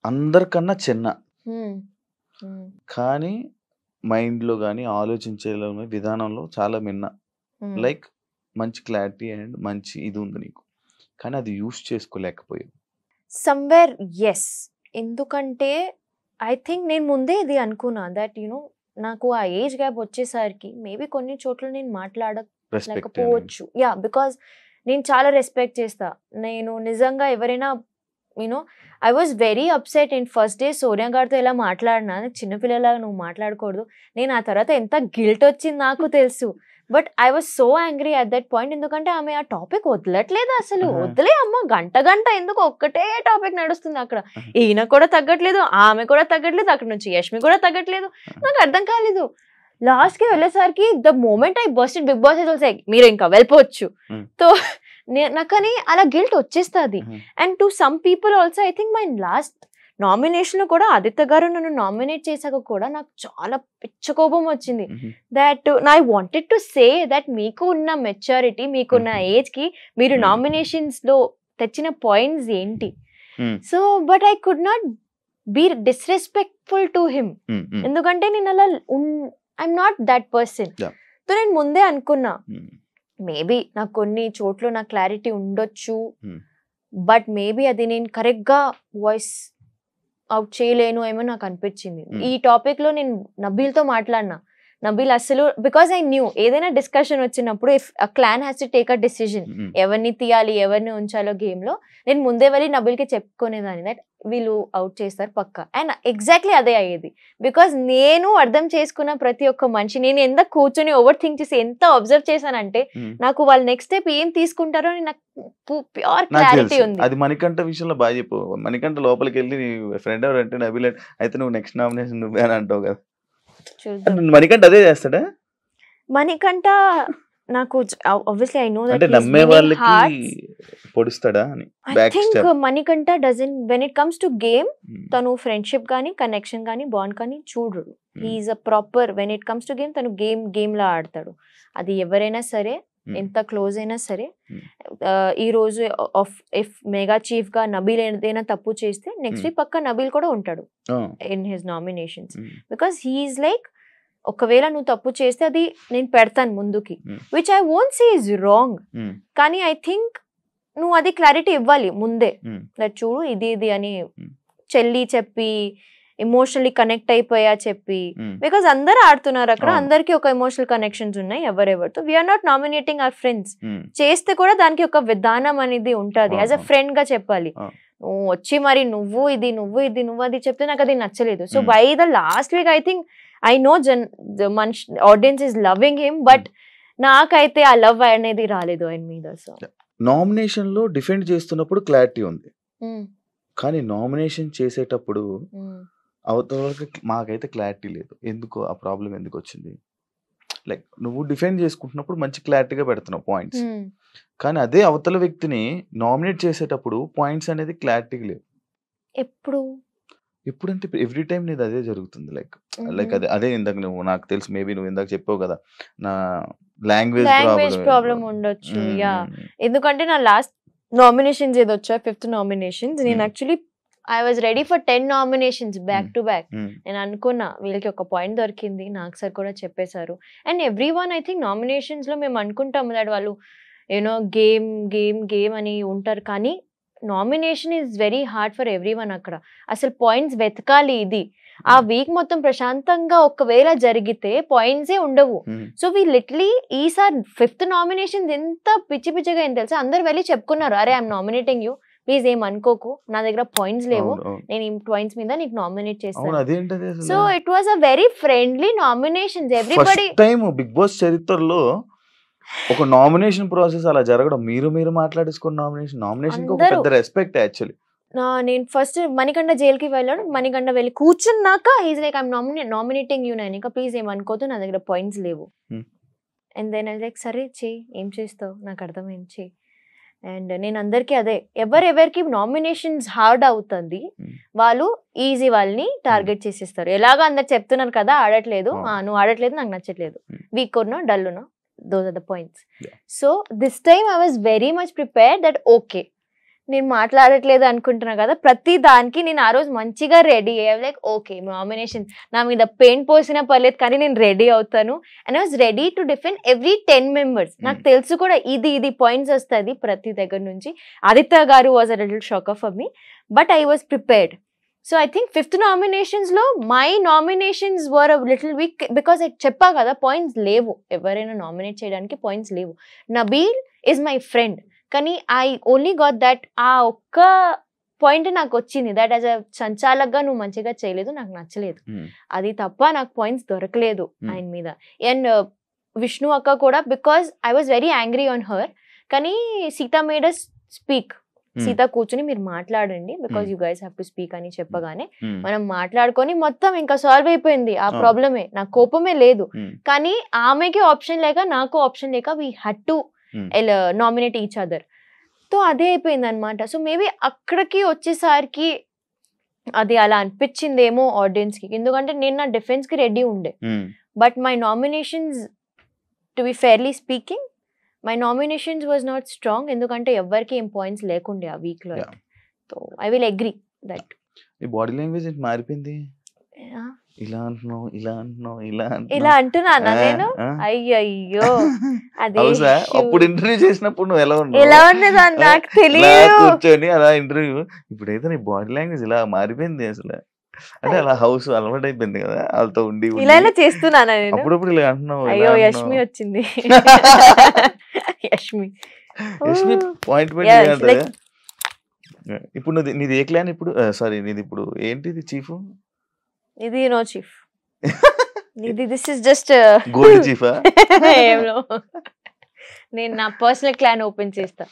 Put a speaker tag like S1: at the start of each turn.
S1: అందరికన్నా చిన్న.
S2: హ్మ్. హ్మ్.
S1: కానీ మైండ్‌లో గాని, ఆలోచించేలో విధానంలో చాలా మిన్న.
S2: హ్మ్.
S1: లైక్ మంచి క్లారిటీ అండ్ మంచి ఇది ఉంది నీకు. కానీ అది యూజ్ చేసుకోలేకపోయావు.
S2: Somewhere yes. ఎందుకంటే ఐ థింక్ నేను ముందే ఇది అనుకున్నా దట్ నాకు ఆ ఏజ్ గ్యాప్ వచ్చేసరికి మేబీ కొన్ని చోట్ల నేను
S1: రెస్పెక్ట్ అనేది.
S2: మాట్లాడలేకపోవచ్చు. బికాజ్ నేను చాలా రెస్పెక్ట్ చేస్తా. నేను నిజంగా ఎవరైనా I was very upset in first day Sonia గారితో ఎలా మాట్లాడినా చిన్నపిల్లలాగా నువ్వు మాట్లాడకూడదు. నేను ఆ తర్వాత ఎంత గిల్ట్ వచ్చింది నాకు తెలుసు. But I was so angry at that point. ఎందుకంటే ఆమె ఆ టాపిక్ వదలట్లేదు అసలు. వదిలే అమ్మ, గంట గంట ఎందుకు ఒక్కటే టాపిక్ నడుస్తుంది అక్కడ. ఈయన కూడా తగ్గట్లేదు, ఆమె కూడా తగ్గట్లేదు, అక్కడ నుంచి యష్మి కూడా తగ్గట్లేదు. నాకు అర్థం కాలేదు. లాస్ట్ కి వెళ్ళేసరికి the moment I busted Bigg Boss మీరు ఇంకా వెళ్ళిపోవచ్చు. సో నాకు అని అలా గిల్ట్ వచ్చేస్తుంది. And to some people also I think my last nomination లో కూడా ఆదిత్య గారు నన్ను నామినేట్ చేశాక కూడా నాకు చాలా పిచ్చ కోపం వచ్చింది. That I wanted to say that మీకు ఉన్న మెచ్యూరిటీ, మీకున్న ఏజ్ కి మీరు నామినేషన్స్ లో తెచ్చిన పాయింట్స్ ఏంటి? So but I could not be disrespectful to him. ఎందుకంటే నేను అలా I'm not that person. So నేను ముందే అనుకున్నా మేబీ నాకు కొన్ని చోట్ల నా క్లారిటీ ఉండొచ్చు, బట్ మేబీ అది నేను కరెక్ట్ గా వాయిస్ అవుట్ చేయలేను ఏమో నాకు అనిపించింది. ఈ టాపిక్ లో నేను నబీల్తో మాట్లాడినా. నబీల్ అసలు బికాస్ ఐ న్యూ ఏదైనా డిస్కషన్ వచ్చినప్పుడు if a clan has to take a decision ఎవరిని తీయాలి ఎవరిని ఉంచాలో గేమ్ లో, నేను ముందే వెళ్ళి నబీల్కి చెప్పుకునేదాన్ని దట్ వీళ్ళు అవుట్ చేస్తారు పక్కా. అండ్ ఎగ్జాక్ట్లీ అదే అయ్యేది. బికాస్ నేను అర్థం చేసుకున్న ప్రతి ఒక్క మనిషి, నేను ఎంత కూర్చొని ఓవర్ థింక్ చేసి ఎంత అబ్జర్వ్ చేశానంటే నాకు వాళ్ళు నెక్స్ట్ స్టెప్ ఏం తీసుకుంటారో అని నాకు ప్యూర్ క్లారిటీ ఉంది.
S1: అది మణికంఠ విషయంలో బాగా చెప్పు. మణికంఠ లోపలికి వెళ్ళి నీ ఫ్రెండ్ ఎవరంటే నబీల్ అయితే నువ్వు నెక్స్ట్ నామినేషన్ నువ్వే అని అంటావు కదా. మణికంఠ అదే చేస్తాడా?
S2: మణికంఠ నాకు obviously I know that
S1: అంటే నమ్మే వాళ్ళకి పొడుస్తాడా అని.
S2: I think Manikanta doesn't when it comes to game తను ఫ్రెండ్షిప్ గానీ కనెక్షన్ గానీ బాండ్ కానీ చూడడు. He is a proper when it comes to game తను గేమ్ లా ఆడతాడు. అది ఎవరైనా సరే ఎంత క్లోజ్ అయినా సరే. ఈ రోజు ఇఫ్ మెగా చీఫ్ గా నబీల్ ఏదైనా తప్పు చేస్తే నెక్స్ట్ వీక్ పక్క నబీల్ కూడా ఉంటాడు in his nominations. Because he's like ఒకవేళ నువ్వు తప్పు చేస్తే అది నేను పెడతాను ముందుకి, which I won't say is wrong. కానీ ఐ థింక్ నువ్వు అది క్లారిటీ ఇవ్వాలి ముందే, దట్ చూడు ఇది అని చెల్లి చెప్పి ఎమోషనల్లీ కనెక్ట్ అయిపోయా చెప్పి. బికాస్ అందరూ ఆడుతున్నారు అక్కడ, అందరికి ఒక ఎమోషనల్ కనెక్షన్స్ ఉన్నాయి ఎవరెవరితో. We're not nominating our friends. చేస్తే కూడా దానికి ఒక విధానం అనేది ఉంటుంది. యాజ్ అ ఫ్రెండ్ గా చెప్పాలి. నువ్వు వచ్చి మరి నువ్వు అది చెప్తే నాకు అది నచ్చలేదు. So by the last week I think I know audience is loving him, but నాకైతే ఆ లవ్ అనేది రాలేదు ఆయన మీద. సో
S1: నామినేషన్ లో డిఫెండ్ చేస్తున్నప్పుడు క్లారిటీ ఉంది, కానీ నామినేషన్ చేసేటప్పుడు అవతలకి మాకైతే క్లారిటీ లేదు. ఎందుకు ఆ ప్రాబ్లం ఎందుకు వచ్చింది? లైక్ నువ్వు డిఫెండ్ చేసుకుంటున్నప్పుడు మంచి క్లారిటీగా పెడుతున్నావు పాయింట్స్, కానీ అదే అవతల వ్యక్తిని నామినేట్ చేసేటప్పుడు పాయింట్స్ అనేది క్లారిటీ లేదు. ఎప్పుడంటే ఎవ్రీ టైం నీది అదే జరుగుతుంది. లైక్ అదే ఇందాక నువ్వు నాకు తెలుసు, మేబీ నువ్వు ఇందాక చెప్పావు కదా నా లాంగ్వేజ్
S2: ప్రాబ్లం ఉండొచ్చు. ఎందుకంటే నా లాస్ట్ నామినేషన్స్ ఏదో వచ్చా 5th నామినేషన్స్, నేను actually I was ready for 10 nominations back to back. నేను అనుకున్నా వీళ్ళకి ఒక పాయింట్ దొరికింది, నాకు సార్ కూడా చెప్పేశారు. And every one I think nominations లో మేము అనుకుంటాము దట్ వాళ్ళు గేమ్ అని ఉంటారు, కానీ nomination is very hard for every one. అక్కడ అసలు పాయింట్స్ వెతకాలి. ఇది ఆ వీక్ మొత్తం ప్రశాంతంగా ఒకవేళ జరిగితే పాయింట్సే ఉండవు. సో వీ లిటరలీ ఈసారి 5th నామినేషన్ ఎంత పిచ్చిగా ఏం తెలుసా, అందరు వెళ్ళి చెప్పుకున్నారు అరే ఐఎమ్ నామినేటింగ్ యూ, ప్లీజ్ ఏం అనుకోకు, నా దగ్గర పాయింట్స్ లేవు, నేను ఈ పాయింట్స్ మీద నీకు నామినేట్ చేస్తాను. So it was a very friendly nominations. Everybody
S1: time Bigg Boss చరిత్రలో ఒక నామినేషన్ ప్రాసెస్ అలా జరగడం, మీరు మాట్లాడేసుకున్న నామినేషన్ ఒక పెద్ద రెస్పెక్ట్ యాక్చువల్లీ.
S2: నేను ఫస్ట్ మణికంఠ జైలుకి వెళ్ళాడు, మణికంఠ వెళ్ళి కూర్చున్నాక he's like I'm nominating you Nainika, please ఏమనుకోదు, నా దగ్గర పాయింట్స్ లేవు. అండ్ దెన్ ఐ లైక్ సరే చెయ్యి, ఏం చేస్తావు నాకు అర్థమైంది చెయ్యి. అండ్ నేను అందరికీ అదే, ఎవరెవరికి నామినేషన్స్ హార్డ్ అవుతుంది వాళ్ళు ఈజీ వాళ్ళని టార్గెట్ చేసేస్తారు. ఎలాగో అందరు చెప్తున్నారు కదా ఆడట్లేదు, నువ్వు ఆడట్లేదు, నాకు నచ్చట్లేదు, వీక్ ఉన్నా డల్ ఉన్నా, those are the points. So this time I was very much prepared that okay, నేను మాట్లాడట్లేదు అనుకుంటున్నా కదా, ప్రతి దానికి నేను ఆ రోజు మంచిగా రెడీ అయ్యాను. లైక్ ఓకే నామినేషన్ నా మీద పెయింట్ పోసినా పర్లేదు కానీ నేను రెడీ అవుతాను. And I was ready to defend every 10 members. నాకు తెలుసు కూడా ఇది పాయింట్స్ వస్తుంది ప్రతి దగ్గర నుంచి. Aditya garu was a little shocker for me, but I was prepared. So I think 5th nominations-లో my nominations were a little weak because చెప్పా కదా పాయింట్స్ లేవు, ఎవరైనా నామినేట్ చేయడానికి పాయింట్స్ లేవు. నబీల్ ఈజ్ మై ఫ్రెండ్, కానీ ఐ ఓన్లీ గాట్ దట్, ఆ ఒక్క పాయింట్ నాకు వచ్చింది, దట్ యాజ్ అ సంచాలక్గా నువ్వు మంచిగా చేయలేదు, నాకు నచ్చలేదు, అది తప్ప నాకు పాయింట్స్ దొరకలేదు ఆయన మీద. అండ్ విష్ణు అక్క కూడా, because I was very angry on her, కానీ Sita made us speak. Sita కూర్చుని మీరు మాట్లాడండి because you guys have to speak అని చెప్పగానే మనం మాట్లాడుకొని మొత్తం ఇంకా సాల్వ్ అయిపోయింది ఆ ప్రాబ్లమే. నాకు కోపమే లేదు, కానీ ఆమెకి ఆప్షన్ లేక నాకు ఆప్షన్ లేక we had to nominate each other. So అదే అయిపోయింది అనమాట. సో మేబీ అక్కడికి వచ్చేసరికి అది అలా అనిపించిందేమో ఆడియన్స్ కి, ఎందుకంటే నేను నా డిఫెన్స్ కి రెడీ ఉండే. But my nominations, to be fairly speaking, my nominations was not strong, ఎందుకంటే ఎవరికి ఏం పాయింట్స్ లేకుండే ఆ వీక్ లో. So I will agree that.
S1: ఈ బాడీ లాంగ్వేజ్ మారిపోయింది, ఇలా అంటున్నావు ఇలా అంటున్నావు
S2: ఇలా అంటున్నానా నేను? అయ్యయ్యో, అదే
S1: అప్పుడు ఇంటర్వ్యూ చేసినప్పుడు నువ్వు ఎలా
S2: ఉన్నదా నాకు తెలియదు,
S1: కూర్చొని అలా ఇంటర్వ్యూ. ఇప్పుడైతే నీ బాడీ లాంగ్వేజ్ ఇలా మారిపోయింది అసలు, అంటే అలా హౌస్ అలవాటు అయిపోయింది కదా వాళ్ళతో ఉండి
S2: ఇలా చేస్తున్నానా నేను?
S1: అప్పుడప్పుడు ఇలా అంటున్నావు.
S2: అయ్యో యష్మి వచ్చింది. యష్మి
S1: పాయింట్ ఇప్పుడు నీది ఏ క్లాన్ ఇప్పుడు? సారీ నీది ఇప్పుడు ఏంటిది చీఫ్?
S2: ఇది నో చీఫ్, ఇది దిస్ ఇస్ జస్ట్
S1: గోల్డ్ చీఫా?
S2: నేను నా పర్సనల్ క్లాన్ ఓపెన్ చేస్తా.